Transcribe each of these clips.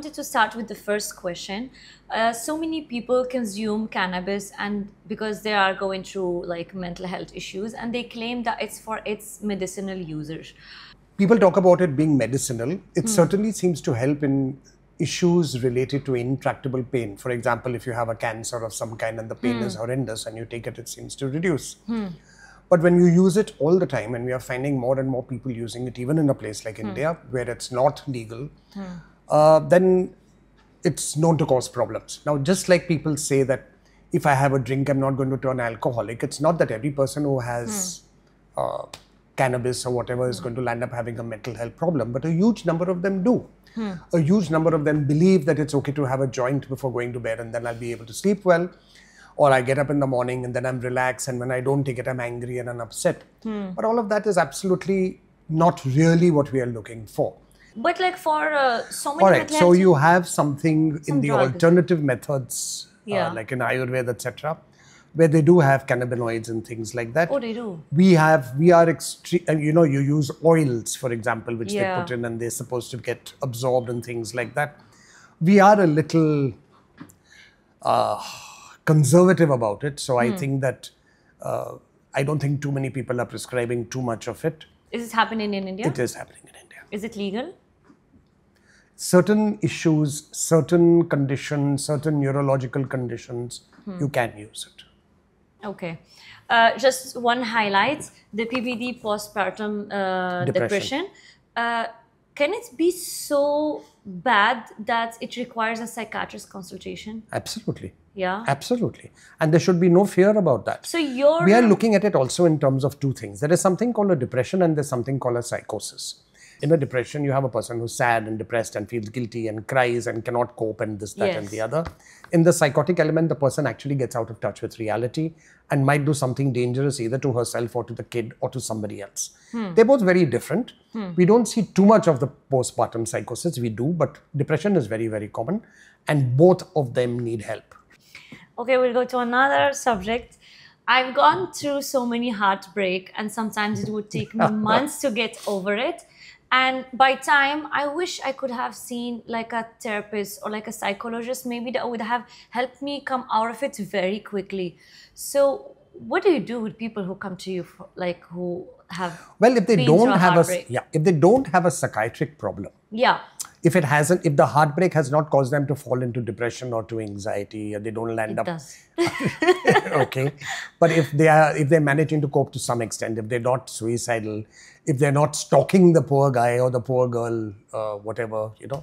wanted to start with the first question. So many people consume cannabis and because they are going through like mental health issues, and they claim that it's for its medicinal users. People talk about it being medicinal. It certainly seems to help in issues related to intractable pain. For example, if you have a cancer of some kind and the pain is horrendous and you take it, it seems to reduce. But when you use it all the time, and we are finding more and more people using it, even in a place like India, where it's not legal, then it's known to cause problems. Now, just like people say that if I have a drink, I'm not going to turn alcoholic, it's not that every person who has cannabis or whatever is going to land up having a mental health problem, but a huge number of them do. A huge number of them believe that it's okay to have a joint before going to bed and then I'll be able to sleep well. Or I get up in the morning and then I'm relaxed, and when I don't take it, I'm angry and I'm upset. But all of that is absolutely not really what we are looking for. But like for so many... All right, so you have something in the drugs. Alternative methods, like in Ayurveda, etc., where they do have cannabinoids and things like that. Oh, they do? We are extreme, you know, you use oils, for example, which they put in and they're supposed to get absorbed and things like that. We are a little conservative about it. So I think that I don't think too many people are prescribing too much of it. Is it happening in India? It is happening in India. Is it legal? Certain issues, certain conditions, certain neurological conditions, you can use it. Okay. Just one highlight, the PPD postpartum depression. Can it be so bad that it requires a psychiatrist consultation? Absolutely. Yeah. Absolutely. And there should be no fear about that. So we are looking at it also in terms of two things. There is something called a depression and there's something called a psychosis. In a depression, you have a person who's sad and depressed and feels guilty and cries and cannot cope and this, that and the other. In the psychotic element, the person actually gets out of touch with reality and might do something dangerous either to herself or to the kid or to somebody else. They're both very different. We don't see too much of the postpartum psychosis. We do, but depression is very, very common and both of them need help. Okay, we'll go to another subject. I've gone through so many heartbreak and sometimes it would take me months to get over it. And by time, I wish I could have seen like a therapist or like a psychologist, maybe that would have helped me come out of it very quickly. So what do you do with people who come to you for, like who have if they don't have if they don't have a psychiatric problem, if the heartbreak has not caused them to fall into depression or to anxiety, or they don't land up okay, but if they're managing to cope to some extent, if they're not suicidal, if they're not stalking the poor guy or the poor girl, whatever, you know,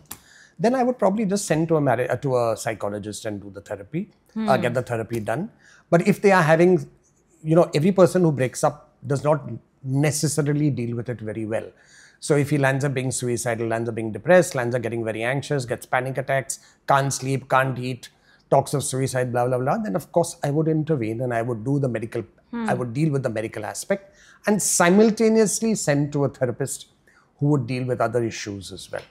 then I would probably just send to a psychologist and do the therapy, get the therapy done. But if they are having, you know, every person who breaks up does not necessarily deal with it very well. So if he lands up being suicidal, lands up being depressed, lands up getting very anxious, gets panic attacks, can't sleep, can't eat, talks of suicide, blah, blah, blah, then of course I would intervene and I would do the medical, I would deal with the medical aspect and simultaneously send to a therapist who would deal with other issues as well.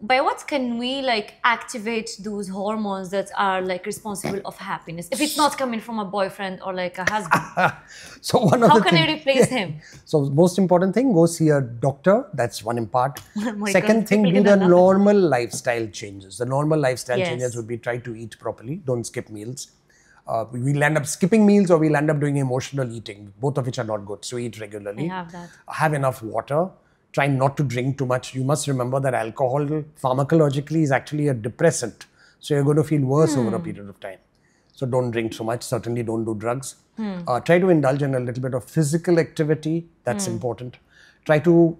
By what can we like activate those hormones that are like responsible of happiness? If it's not coming from a boyfriend or like a husband, so how can I replace him? So most important thing, go see a doctor. That's one part. Second thing, do the normal lifestyle changes. The normal lifestyle changes would be try to eat properly. Don't skip meals. We'll end up skipping meals or we'll end up doing emotional eating, both of which are not good. So eat regularly. I have that. Have enough water. Try not to drink too much. You must remember that alcohol pharmacologically is actually a depressant. So you're going to feel worse over a period of time. So don't drink so much. Certainly don't do drugs. Try to indulge in a little bit of physical activity. That's important. Try to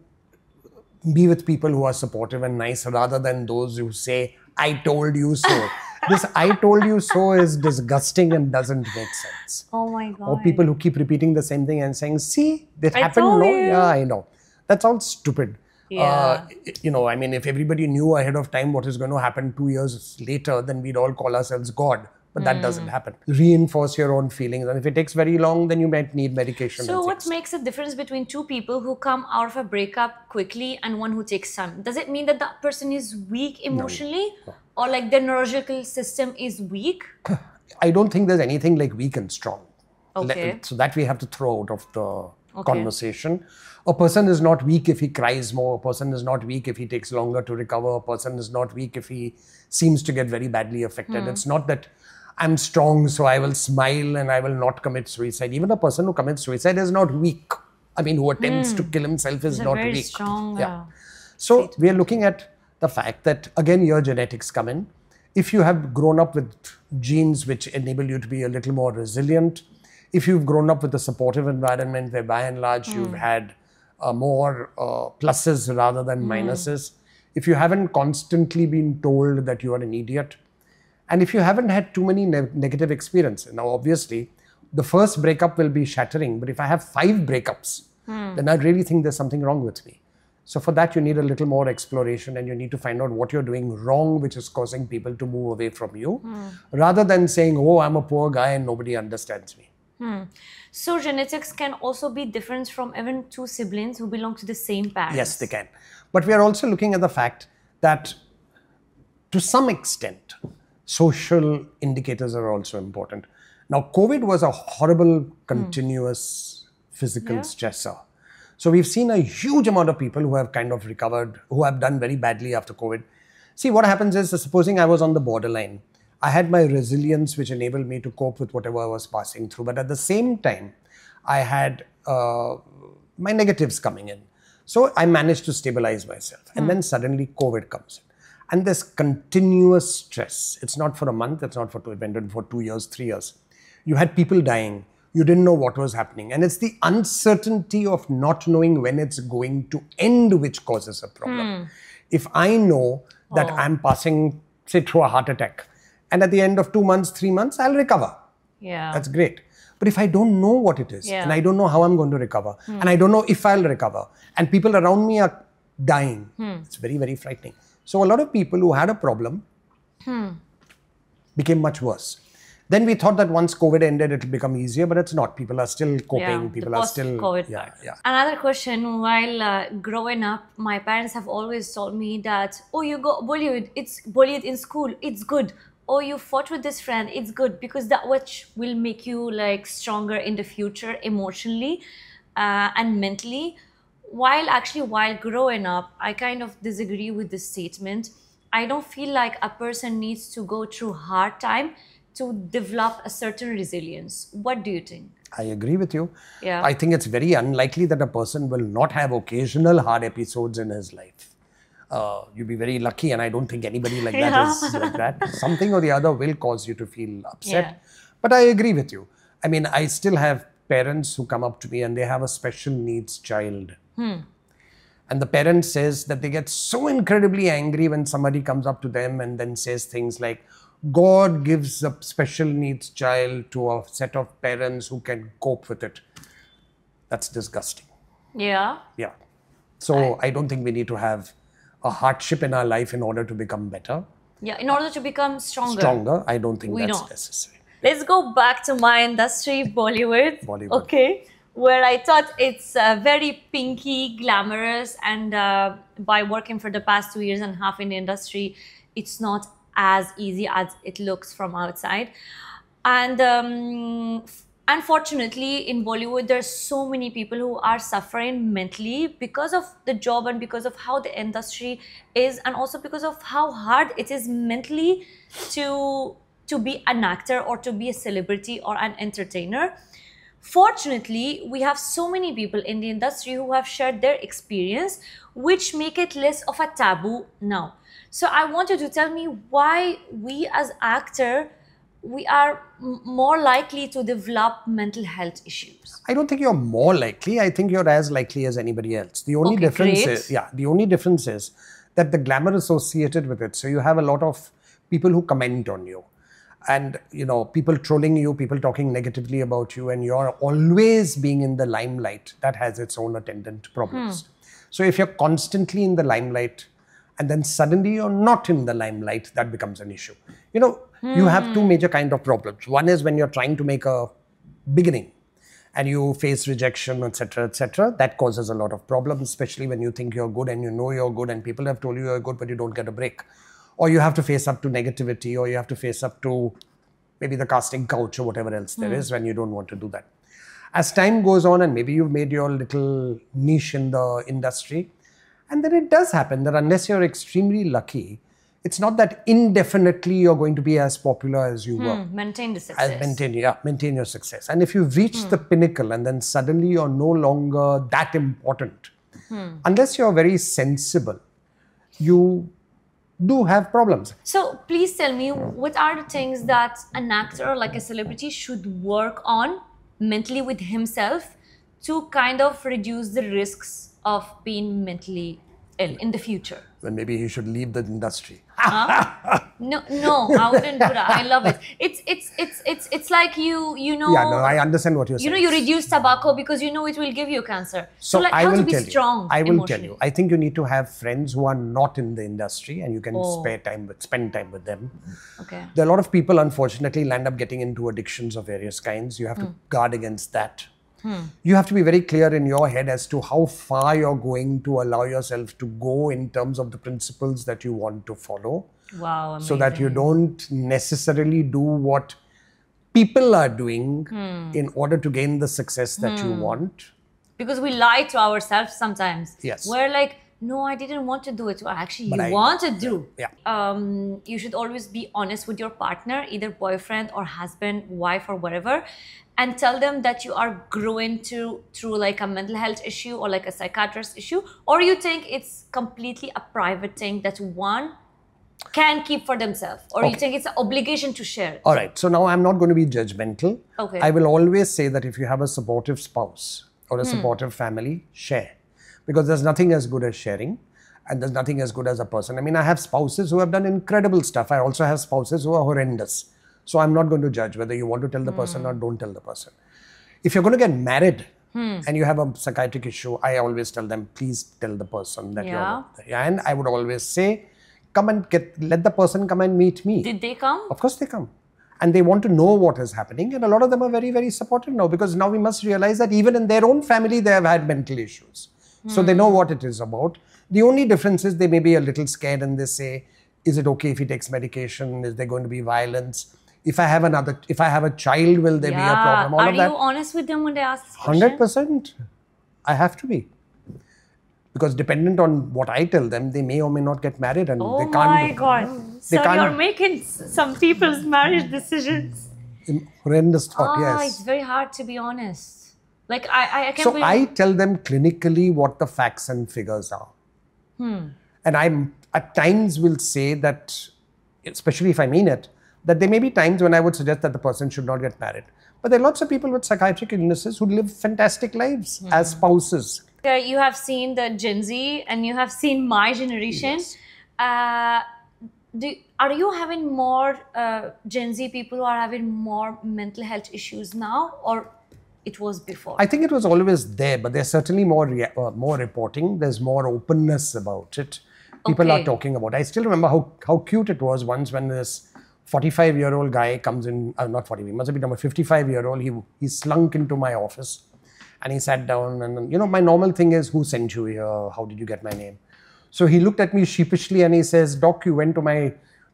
be with people who are supportive and nice rather than those who say, I told you so. This I told you so is disgusting and doesn't make sense. Oh my God. Or people who keep repeating the same thing and saying, see, that happened. No, yeah, I know. That sounds stupid. Yeah. You know, I mean, if everybody knew ahead of time what is going to happen 2 years later, then we'd all call ourselves God. But that doesn't happen. Reinforce your own feelings. And if it takes very long, then you might need medication. So what makes a difference between two people who come out of a breakup quickly and one who takes time? Does it mean that that person is weak emotionally? No. Or like their neurological system is weak? I don't think there's anything like weak and strong. Okay. So that we have to throw out of the conversation. A person is not weak if he cries more. A person is not weak if he takes longer to recover. A person is not weak if he seems to get very badly affected. It's not that I'm strong, so I will smile and I will not commit suicide. Even a person who commits suicide is not weak. I mean, who attempts to kill himself is not weak. Strong, So we are looking at the fact that, again, your genetics come in. If you have grown up with genes which enable you to be a little more resilient, if you've grown up with a supportive environment where by and large you've had more pluses rather than minuses, if you haven't constantly been told that you are an idiot, and if you haven't had too many negative experiences. Now, obviously, the first breakup will be shattering, but if I have 5 breakups, then I really think there's something wrong with me. So for that, you need a little more exploration, and you need to find out what you're doing wrong, which is causing people to move away from you, rather than saying, oh, I'm a poor guy and nobody understands me. So genetics can also be different from even 2 siblings who belong to the same parents. Yes, they can. But we are also looking at the fact that to some extent, social indicators are also important. Now, COVID was a horrible, continuous physical stressor. So we've seen a huge amount of people who have kind of recovered, who have done very badly after COVID. See, what happens is, supposing I was on the borderline, I had my resilience which enabled me to cope with whatever I was passing through. But at the same time, I had my negatives coming in. So I managed to stabilize myself. And then suddenly COVID comes in. And this continuous stress, it's not for a month, it's not for 2, it went on for 2 years, 3 years. You had people dying. You didn't know what was happening. And it's the uncertainty of not knowing when it's going to end which causes a problem. If I know that I'm passing, say, through a heart attack, and at the end of 2 months, 3 months, I'll recover. That's great. But if I don't know what it is, and I don't know how I'm going to recover, and I don't know if I'll recover, and people around me are dying, it's very, very frightening. So a lot of people who had a problem became much worse. Then we thought that once COVID ended, it'll become easier, but it's not. People are still coping. People are still... COVID part. Another question, while growing up, my parents have always told me that, oh, you got bullied. It's bullied in school. It's good. Oh, you fought with this friend. It's good, because that which will make you like stronger in the future emotionally and mentally. While growing up, I kind of disagree with this statement. I don't feel like a person needs to go through hard time to develop a certain resilience. What do you think? I agree with you. I think it's very unlikely that a person will not have occasional hard episodes in his life. You'll be very lucky, and I don't think anybody like that is like that. Something or the other will cause you to feel upset. But I agree with you. I mean, I still have parents who come up to me and they have a special needs child. And the parent says that they get so incredibly angry when somebody comes up to them and then says things like, God gives a special needs child to a set of parents who can cope with it. That's disgusting. So I don't think we need to have a hardship in our life in order to become better. In order to become stronger. I don't think that's necessary. Let's go back to my industry, Bollywood. Okay. Where I thought it's very pinky, glamorous, and by working for the past 2.5 years in the industry, it's not as easy as it looks from outside. And unfortunately, in Bollywood, there's so many people who are suffering mentally because of the job and because of how the industry is, and also because of how hard it is mentally to be an actor or to be a celebrity or an entertainer. Fortunately, we have so many people in the industry who have shared their experience, which make it less of a taboo now. So I want you to tell me why we as actors, we are more likely to develop mental health issues. I don't think you're more likely. I think you're as likely as anybody else. The only difference is that the glamour associated with it. So you have a lot of people who comment on you. And, you know, people trolling you, people talking negatively about you, and you're always being in the limelight. That has its own attendant problems. So if you're constantly in the limelight and then suddenly you're not in the limelight, that becomes an issue. You know, you have 2 major kind of problems. One is when you're trying to make a beginning and you face rejection, etc., etc. That causes a lot of problems, especially when you think you're good and you know you're good and people have told you you're good, but you don't get a break. Or you have to face up to negativity, or you have to face up to maybe the casting couch or whatever else there is when you don't want to do that. As time goes on and maybe you've made your little niche in the industry, and then it does happen that unless you're extremely lucky, it's not that indefinitely you're going to be as popular as you were. Maintain the success. Maintain your success. And if you've reached the pinnacle and then suddenly you're no longer that important, unless you're very sensible, you do have problems. So please tell me, what are the things that an actor, like a celebrity, should work on mentally with himself to kind of reduce the risks of being mentally ill in the future? Then maybe he should leave the industry. No, I wouldn't do that. I love it. It's like you know. Yeah, no, I understand what you're saying. You reduce tobacco because you know it will give you cancer. So like I how will to be tell strong. You. I will tell you. I think you need to have friends who are not in the industry, and you can spend time with them. Okay. There are a lot of people, unfortunately, land up getting into addictions of various kinds. You have to guard against that. You have to be very clear in your head as to how far you're going to allow yourself to go in terms of the principles that you want to follow. Wow, amazing. So that you don't necessarily do what people are doing in order to gain the success that you want. Because we lie to ourselves sometimes. Yes. We're like, no, I didn't want to do it. Well, actually, you want to do. Yeah. You should always be honest with your partner, either boyfriend or husband, wife or whatever, and tell them that you are growing through like a mental health issue or like a psychiatrist issue, or you think it's completely a private thing that one can keep for themselves, or you think it's an obligation to share. All right. So now I'm not going to be judgmental. Okay. I will always say that if you have a supportive spouse or a supportive family, share. Because there's nothing as good as sharing, and there's nothing as good as a person. I mean, I have spouses who have done incredible stuff. I also have spouses who are horrendous. So I'm not going to judge whether you want to tell the person or don't tell the person. If you're going to get married and you have a psychiatric issue, I always tell them, please tell the person that you're. And I would always say, let the person come and meet me. Did they come? Of course they come. And they want to know what is happening. And a lot of them are very, very supportive now, because now we must realize that even in their own family, they have had mental issues. So they know what it is about. The only difference is they may be a little scared and they say, is it okay if he takes medication? Is there going to be violence? If I have a child, will there be a problem? Are you honest with them when they ask this question? 100%. I have to be. Because dependent on what I tell them, they may or may not get married, and they can't. Oh my God. So you're making some people's marriage decisions. Horrendous thought, yes. It's very hard to be honest. Like I can't. So I tell them clinically what the facts and figures are. And I at times will say that, especially if I mean it, that there may be times when I would suggest that the person should not get married. But there are lots of people with psychiatric illnesses who live fantastic lives as spouses. You have seen the Gen Z and you have seen my generation. Yes. Are you having more Gen Z people who are having more mental health issues now, or it was before? I think it was always there, but there's certainly more reporting. There's more openness about it. People are talking about it. I still remember how cute it was once when this 45-year-old guy comes in, not 40, he must have been a 55-year-old. He slunk into my office and he sat down, and my normal thing is, who sent you here? How did you get my name? So he looked at me sheepishly and he says, Doc, you went to my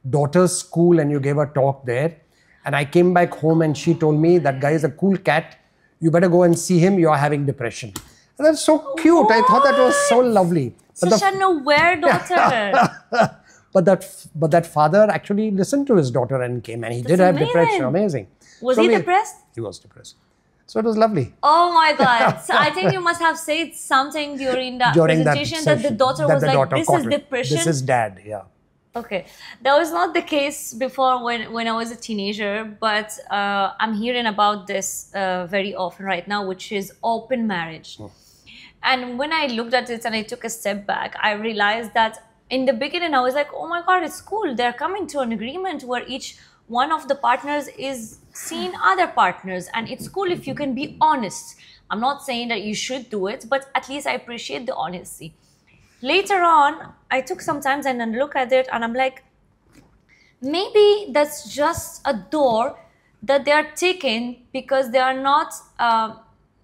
daughter's school and you gave a talk there. And I came back home and she told me, that guy is a cool cat. You better go and see him. You are having depression. And that's so cute. I thought that was so lovely. Such an aware daughter. But that father actually listened to his daughter and came, and he did have depression. Amazing. Was he depressed? He was depressed. So it was lovely. Oh my God. So I think you must have said something during that presentation that the daughter was like, this is depression. This is dad, yeah. Okay. That was not the case before when I was a teenager, but I'm hearing about this very often right now, which is open marriage. And when I looked at it and I took a step back, I realized that in the beginning, I was like, oh my God, it's cool. They're coming to an agreement where each one of the partners is seeing other partners. And it's cool if you can be honest. I'm not saying that you should do it, but at least I appreciate the honesty. Later on, I took some time and then look at it and I'm like, maybe that's just a door that they're taking because they are not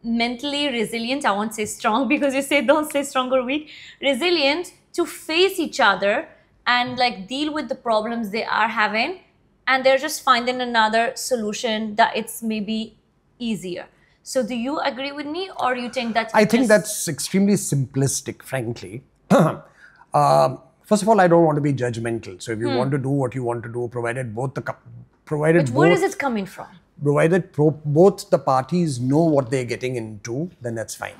mentally resilient. I won't say strong because you say don't say strong or weak. Resilient to face each other and like deal with the problems they are having, and they're just finding another solution that it's maybe easier. So do you agree with me, or you think that? I think that's extremely simplistic, frankly. First of all, I don't want to be judgmental. So if you want to do what you want to do, provided both the where is it coming from? Provided both the parties know what they're getting into, then that's fine.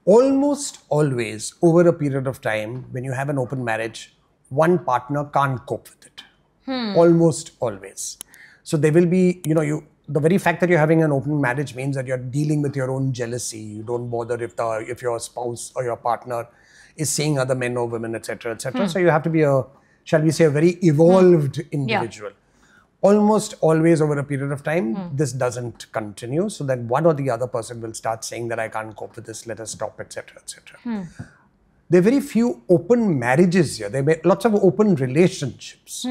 Almost always, over a period of time, when you have an open marriage, one partner can't cope with it. Almost always. So there will be, the very fact that you're having an open marriage means that you're dealing with your own jealousy. You don't bother if your spouse or your partner is seeing other men or women, etc., etc. So you have to be a very evolved individual. Almost always over a period of time, this doesn't continue. So then one or the other person will start saying that I can't cope with this, let us stop, etc., etc. There are very few open marriages here. There are lots of open relationships.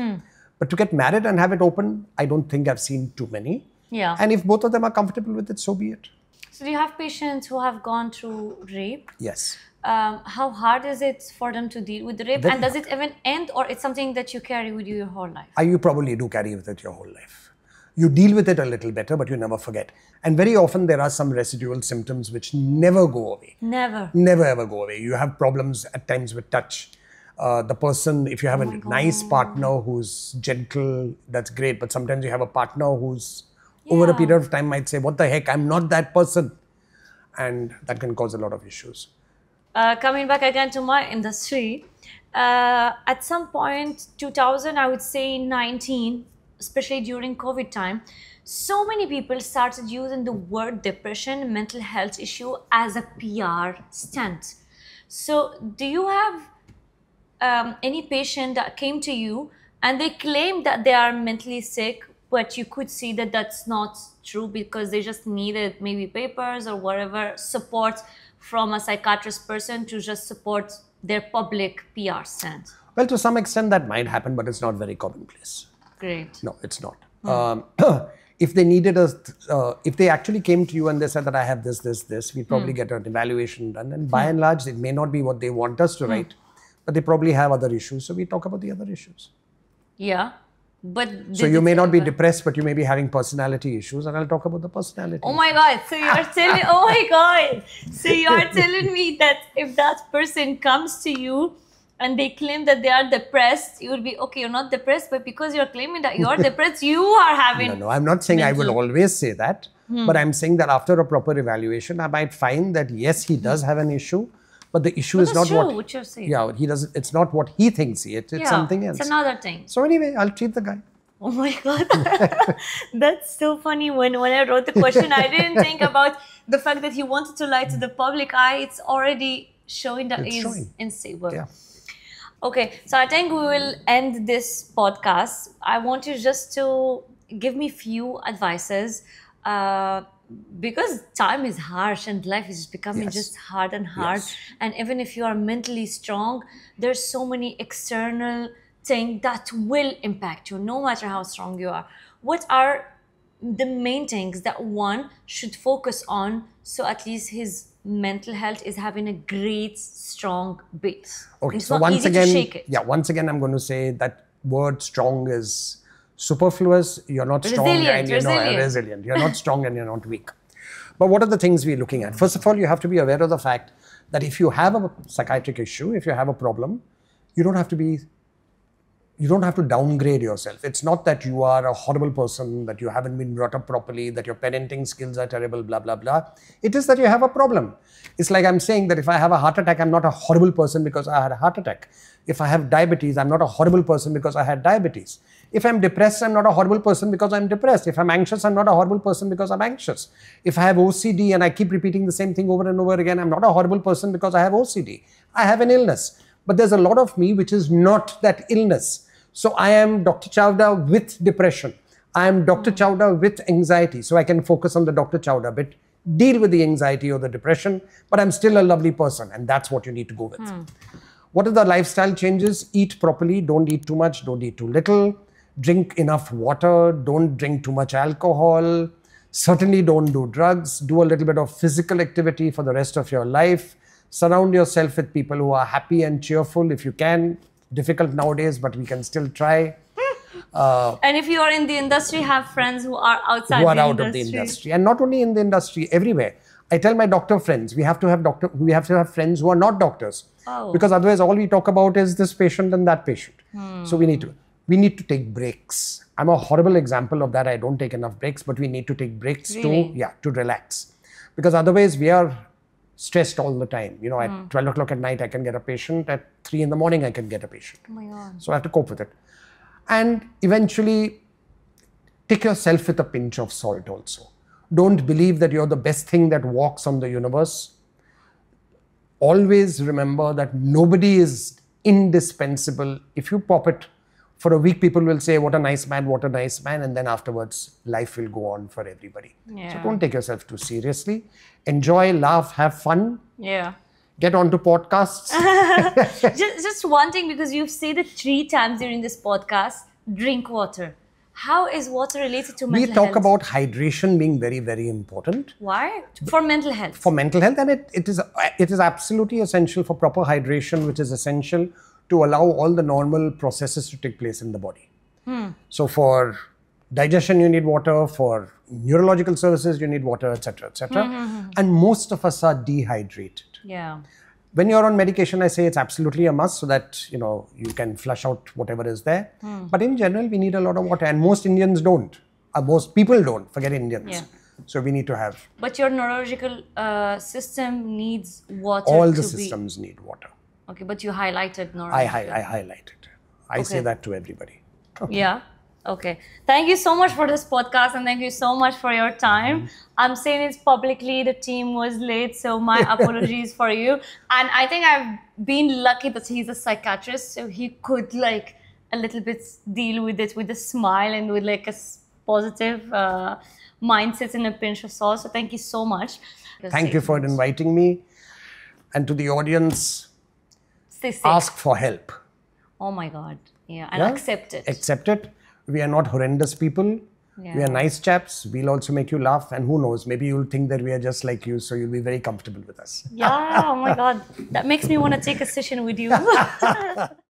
But to get married and have it open, I don't think I've seen too many. Yeah. And if both of them are comfortable with it, so be it. So do you have patients who have gone through rape? Yes. How hard is it for them to deal with the rape? And does it even end, or it's something that you carry with you your whole life? You probably do carry with it your whole life. You deal with it a little better, but you never forget. And very often there are some residual symptoms which never go away. Never. Never ever go away. You have problems at times with touch. The person, if you have a nice partner who's gentle, that's great. But sometimes you have a partner who's over a period of time might say, what the heck, I'm not that person. And that can cause a lot of issues. Coming back again to my industry, at some point, 2000, I would say 19, especially during COVID time, so many people started using the word depression, mental health issue as a PR stunt. So do you have any patient that came to you and they claim that they are mentally sick, but you could see that that's not true because they just needed maybe papers or whatever support from a psychiatrist person to just support their public PR stunt? Well, to some extent that might happen, but it's not very commonplace. Great. No, it's not. If they needed if they actually came to you and they said that I have this, we'd probably get an evaluation done. And by and large, it may not be what they want us to write, but they probably have other issues. So we talk about the other issues. Yeah. But so you may not be depressed, but you may be having personality issues, and I'll talk about the personality. Oh my God. So you are telling, oh my God. So you are telling me that if that person comes to you and they claim that they are depressed, you will be, okay, you're not depressed, but because you're claiming that you're depressed, you are having... No, I'm not saying I will always say that, but I'm saying that after a proper evaluation, I might find that yes, he does have an issue, but the issue is not what you're saying. Yeah, he doesn't. It's not what he thinks it's something else. It's another thing. So anyway, I'll treat the guy. Oh my God. That's so funny. When I wrote the question, I didn't think about the fact that he wanted to lie to the public eye. It's already showing that he's unstable. Yeah. Okay, so I think we will end this podcast. I want you just to give me few advices because time is harsh and life is becoming just hard and hard. And even if you are mentally strong, there's so many external things that will impact you, no matter how strong you are. What are the main things that one should focus on so at least his mental health is having a great, strong base? Okay, it's so not once easy again, to shake it. once again, I'm going to say that word strong is superfluous. You're not strong and you're not resilient. You're not strong and you're not weak. But what are the things we're looking at? First of all, you have to be aware of the fact that if you have a psychiatric issue, if you have a problem, you don't have to downgrade yourself. It's not that you are a horrible person, that you haven't been brought up properly, that your parenting skills are terrible, blah, blah, blah. It is that you have a problem. It's like I'm saying that if I have a heart attack, I'm not a horrible person because I had a heart attack. If I have diabetes, I'm not a horrible person because I had diabetes. If I'm depressed, I'm not a horrible person because I'm depressed. If I'm anxious, I'm not a horrible person because I'm anxious. If I have OCD and I keep repeating the same thing over and over again, I'm not a horrible person because I have OCD. I have an illness. But there's a lot of me which is not that illness. So I am Dr. Chawda with depression. I am Dr. Chawda with anxiety. So I can focus on the Dr. Chawda bit, deal with the anxiety or the depression, but I'm still a lovely person. And that's what you need to go with. What are the lifestyle changes? Eat properly. Don't eat too much. Don't eat too little. Drink enough water. Don't drink too much alcohol. Certainly don't do drugs. Do a little bit of physical activity for the rest of your life. Surround yourself with people who are happy and cheerful if you can. Difficult nowadays, but we can still try. And if you are in the industry, have friends who are outside who are out of the industry. And not only in the industry, everywhere. I tell my doctor friends, we have to have friends who are not doctors. Oh. Because otherwise all we talk about is this patient and that patient. So we need to take breaks. I'm a horrible example of that. I don't take enough breaks, but we need to take breaks to relax. Because otherwise we are stressed all the time. You know, at 12 o'clock at night, I can get a patient. At 3 in the morning, I can get a patient. Oh my God. So I have to cope with it. And eventually, take yourself with a pinch of salt also. Don't believe that you're the best thing that walks on the universe. Always remember that nobody is indispensable. If you pop it for a week, people will say, what a nice man, what a nice man. And then afterwards, life will go on for everybody. Yeah. So don't take yourself too seriously. Enjoy, laugh, have fun. Yeah. Get onto podcasts. just one thing, because you've said it 3 times during this podcast, drink water. How is water related to mental health? We talk about hydration being very, very important. Why? For mental health. For mental health. And it is absolutely essential for proper hydration, which is essential to allow all the normal processes to take place in the body. So for digestion, you need water. For neurological services, you need water, etc., etc. And most of us are dehydrated. Yeah. When you're on medication, I say it's absolutely a must so that, you know, you can flush out whatever is there. But in general, we need a lot of water. And most Indians don't. Most people don't. Forget Indians. Yeah. So we need to have. But your neurological system needs water. All the systems need water. Okay, but you highlighted neurological. I highlighted. I say that to everybody. Yeah. Okay. Thank you so much for this podcast and thank you so much for your time. I'm saying this publicly. The team was late, so my apologies for you. And I think I've been lucky that he's a psychiatrist, so he could like a little bit deal with it with a smile and with like a positive mindset and a pinch of salt. So thank you so much. Thank you for inviting me. And to the audience, ask for help. Oh my God. Yeah. And accept it. Accept it. We are not horrendous people. Yeah. We are nice chaps. We'll also make you laugh. And who knows, maybe you'll think that we are just like you. So you'll be very comfortable with us. Yeah. Oh my God. That makes me want to take a session with you.